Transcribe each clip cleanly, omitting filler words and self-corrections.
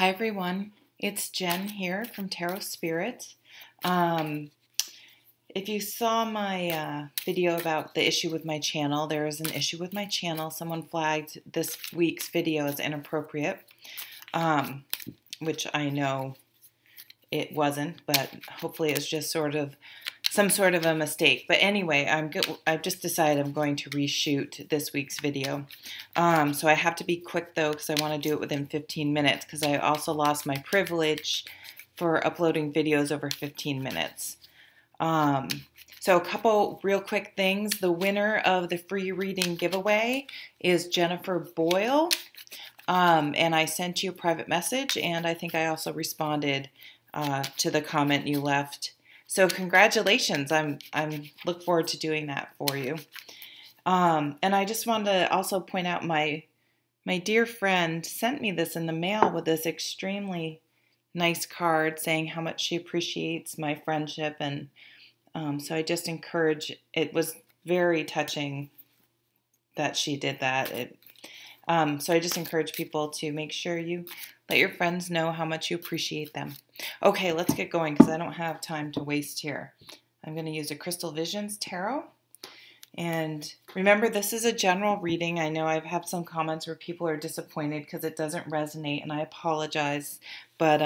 Hi everyone, it's Jen here from Tarot Spirit. Um, if you saw my video about the issue with my channel, there is an issue with my channel. Someone flagged this week's video as inappropriate, which I know it wasn't, but hopefully it's just some sort of a mistake. But anyway, I've just decided I'm going to reshoot this week's video. So I have to be quick though, because I want to do it within 15 minutes, because I also lost my privilege for uploading videos over 15 minutes. So a couple real quick things. The winner of the free reading giveaway is Jennifer Boyle. And I sent you a private message, and I think I also responded to the comment you left. So congratulations. I'm look forward to doing that for you. And I just wanted to also point out my dear friend sent me this in the mail with this extremely nice card saying how much she appreciates my friendship. And so I just encourage, it was very touching that she did that. So I just encourage people to make sure you let your friends know how much you appreciate them. Okay, let's get going because I don't have time to waste here. I'm going to use a Crystal Visions Tarot. And remember, this is a general reading. I know I've had some comments where people are disappointed because it doesn't resonate, and I apologize. But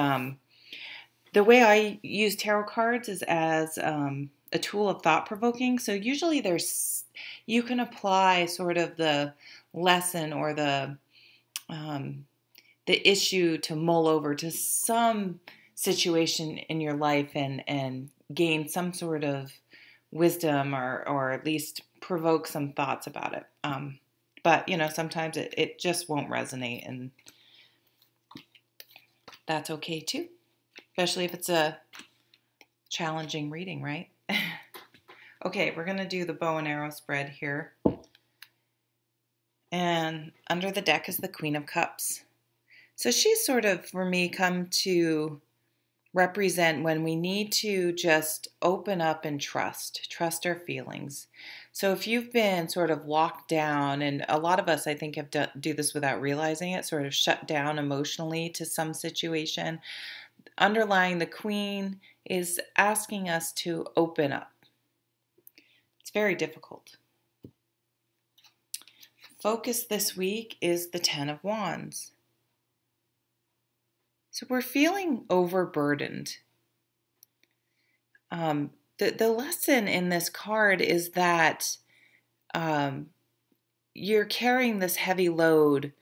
the way I use tarot cards is as a tool of thought-provoking. So usually you can apply sort of the lesson or the issue to mull over to some situation in your life and gain some sort of wisdom or at least provoke some thoughts about it. But, you know, sometimes it just won't resonate, and that's okay too, especially if it's a challenging reading, right? Okay, we're going to do the bow and arrow spread here. And under the deck is the Queen of Cups. So she's sort of, for me, come to represent when we need to just open up and trust our feelings. So if you've been sort of locked down, and a lot of us, I think, do this without realizing it, sort of shut down emotionally to some situation, underlying the Queen is asking us to open up. It's very difficult. Focus this week is the Ten of Wands. So we're feeling overburdened. The lesson in this card is that you're carrying this heavy load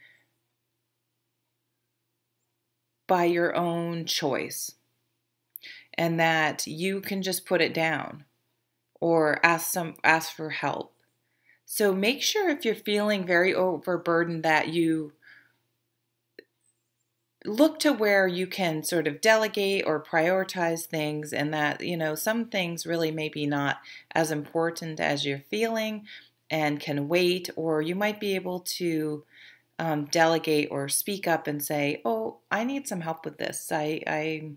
by your own choice, and that you can just put it down or ask for help. So make sure, if you're feeling very overburdened, that you look to where you can sort of delegate or prioritize things, and that, you know, some things really maybe not as important as you're feeling and can wait, or you might be able to delegate or speak up and say, oh, I need some help with this. I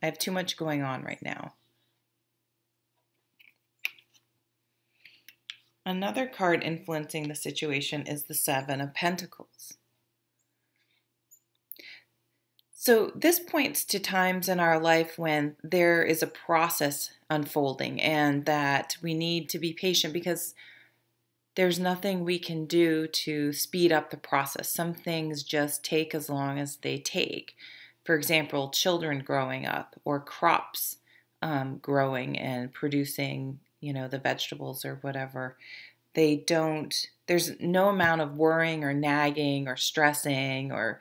have too much going on right now. Another card influencing the situation is the Seven of Pentacles. So this points to times in our life when there is a process unfolding, and that we need to be patient because there's nothing we can do to speed up the process. Some things just take as long as they take. For example, children growing up, or crops growing and producing, you know, the vegetables or whatever. There's no amount of worrying or nagging or stressing or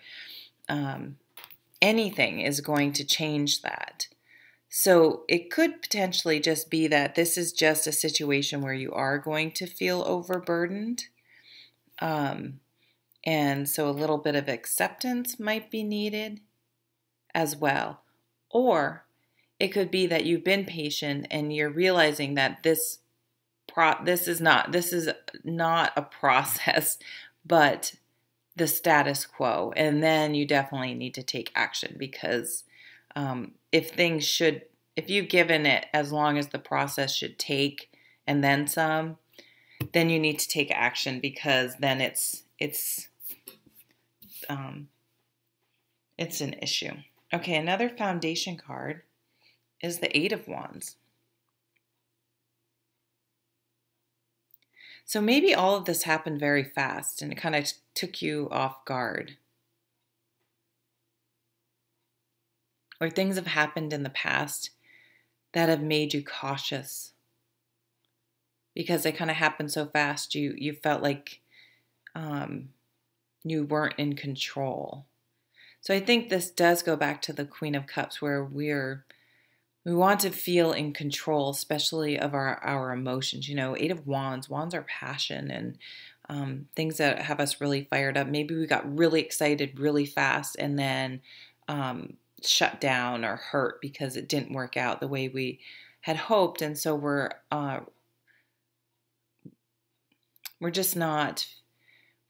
anything is going to change that. So it could potentially just be that this is just a situation where you are going to feel overburdened. And so a little bit of acceptance might be needed as well. Or it could be that you've been patient and you're realizing that this is not a process, but the status quo, and then you definitely need to take action, because if you've given it as long as the process should take and then some, then you need to take action, because then it's It's an issue. Okay, another foundation card is the Eight of Wands. So maybe all of this happened very fast and it kind of took you off guard. Or things have happened in the past that have made you cautious. Because they kind of happened so fast, you felt like you weren't in control. So I think this does go back to the Queen of Cups, where we want to feel in control, especially of our emotions. You know, Eight of Wands. Wands are passion and things that have us really fired up. Maybe we got really excited really fast and then shut down or hurt because it didn't work out the way we had hoped, and so we're just not.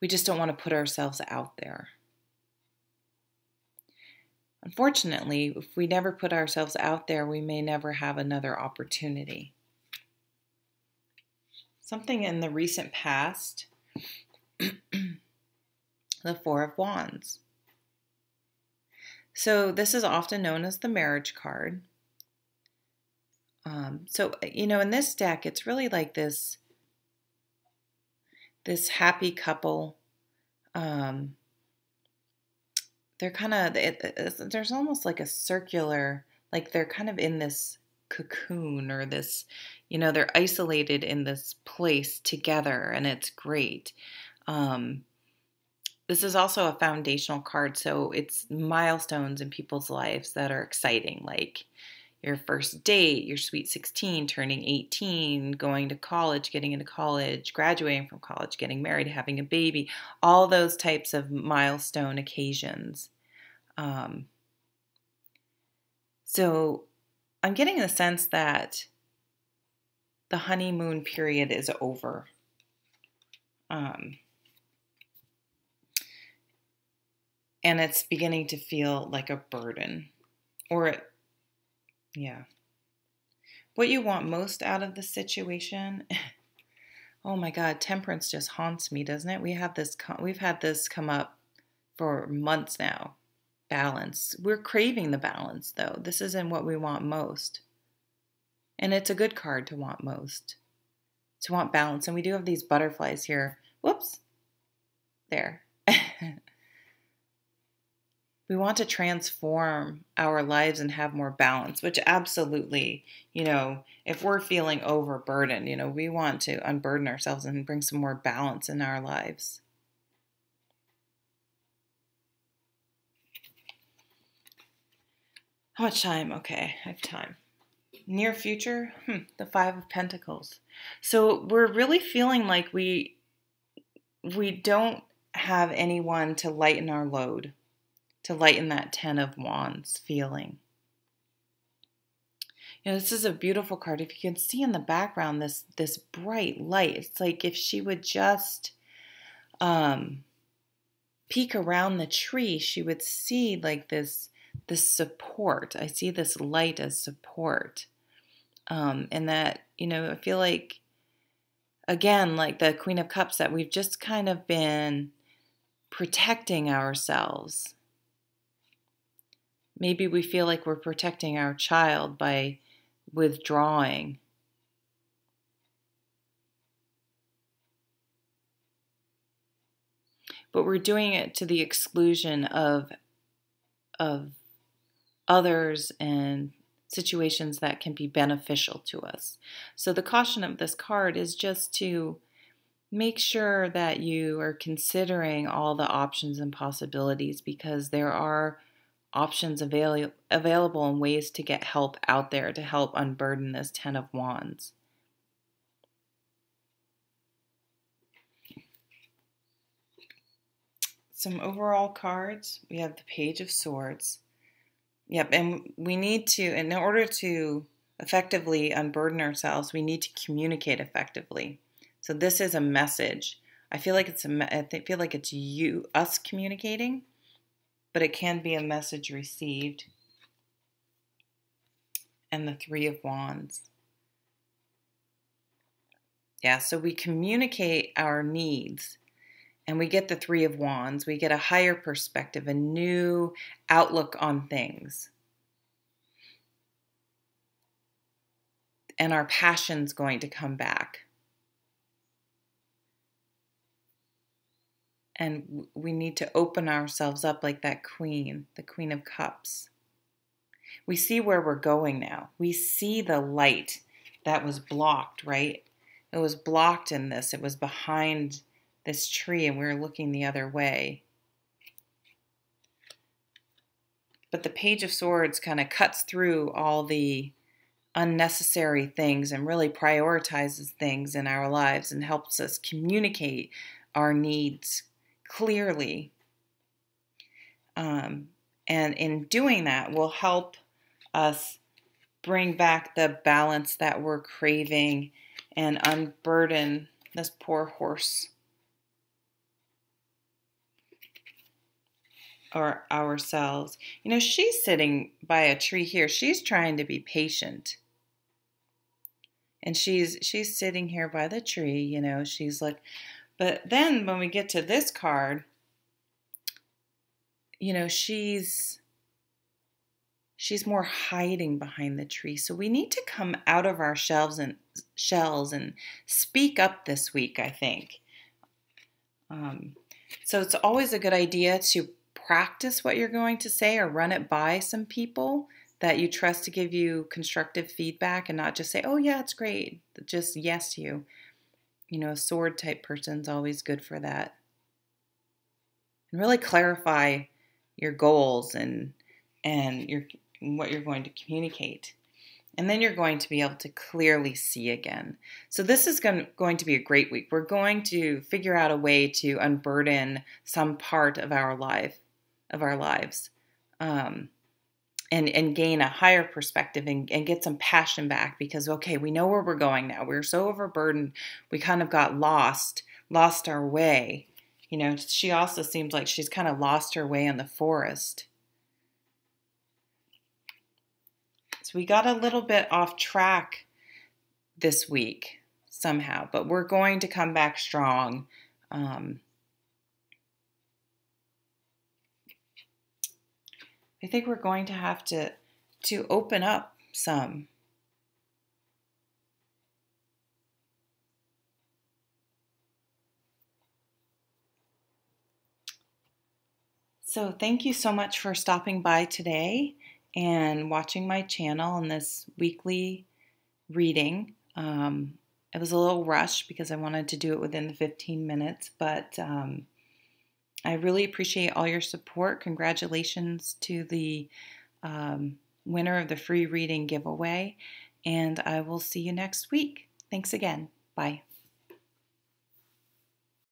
We just don't want to put ourselves out there. Unfortunately, if we never put ourselves out there, we may never have another opportunity. Something in the recent past, the Four of Wands. So this is often known as the marriage card. So, you know, in this deck, it's really like this happy couple. They're kind of, there's almost like a circular, like they're kind of in this cocoon or this, you know, they're isolated in this place together, and it's great. This is also a foundational card, so it's milestones in people's lives that are exciting, like your first date, your sweet 16, turning 18, going to college, getting into college, graduating from college, getting married, having a baby, all those types of milestone occasions. So I'm getting the sense that the honeymoon period is over. And it's beginning to feel like a burden. Yeah. What you want most out of the situation, oh my God, temperance just haunts me, doesn't it? We've had this come up for months now. Balance. We're craving the balance, though. This isn't what we want most. And it's a good card to want most. To want balance. And we do have these butterflies here. Whoops. There. We want to transform our lives and have more balance, which absolutely, you know, if we're feeling overburdened, you know, we want to unburden ourselves and bring some more balance in our lives. How much time? Okay, I have time. Near future, the Five of Pentacles. So we're really feeling like we don't have anyone to lighten our load, to lighten that Ten of Wands feeling. You know, this is a beautiful card. If you can see in the background this bright light, it's like if she would just peek around the tree, she would see like this support. I see this light as support. And that, you know, I feel like, again, like the Queen of Cups, that we've just kind of been protecting ourselves. Maybe we feel like we're protecting our child by withdrawing. But we're doing it to the exclusion of others and situations that can be beneficial to us. So the caution of this card is just to make sure that you are considering all the options and possibilities, because there are options available and ways to get help out there to help unburden this Ten of Wands. Some overall cards. We have the Page of Swords. Yep, and we need to, in order to effectively unburden ourselves, we need to communicate effectively. So this is a message. I feel like it's us communicating, but it can be a message received. And the Three of Wands. Yeah, so we communicate our needs, And we get the Three of Wands. We get a higher perspective, a new outlook on things. And our passion's going to come back. And we need to open ourselves up like that queen, the Queen of Cups. We see where we're going now. We see the light that was blocked, right? It was blocked in this. It was behind this tree and we were looking the other way. But the Page of Swords kind of cuts through all the unnecessary things and really prioritizes things in our lives and helps us communicate our needs clearly. And in doing that will help us bring back the balance that we're craving and unburden this poor horse or ourselves. You know, she's sitting by a tree here. She's trying to be patient. And she's sitting here by the tree, you know, she's like, but then when we get to this card, you know, she's more hiding behind the tree. So we need to come out of our shells and speak up this week, I think. So it's always a good idea to practice what you're going to say or run it by some people that you trust to give you constructive feedback and not just say, oh yeah, it's great. Just yes you. You know, a sword type person's always good for that. And really clarify your goals and what you're going to communicate. And then you're going to be able to clearly see again. So this is going to be a great week. We're going to figure out a way to unburden some part of our lives. And gain a higher perspective and get some passion back because, okay, we know where we're going now. We're so overburdened. We kind of got lost our way. You know, she also seems like she's kind of lost her way in the forest. So we got a little bit off track this week somehow, but we're going to come back strong. I think we're going to have to open up some. So thank you so much for stopping by today and watching my channel in this weekly reading. It was a little rushed because I wanted to do it within the 15 minutes, but I really appreciate all your support. Congratulations to the winner of the free reading giveaway, and I will see you next week. Thanks again. Bye.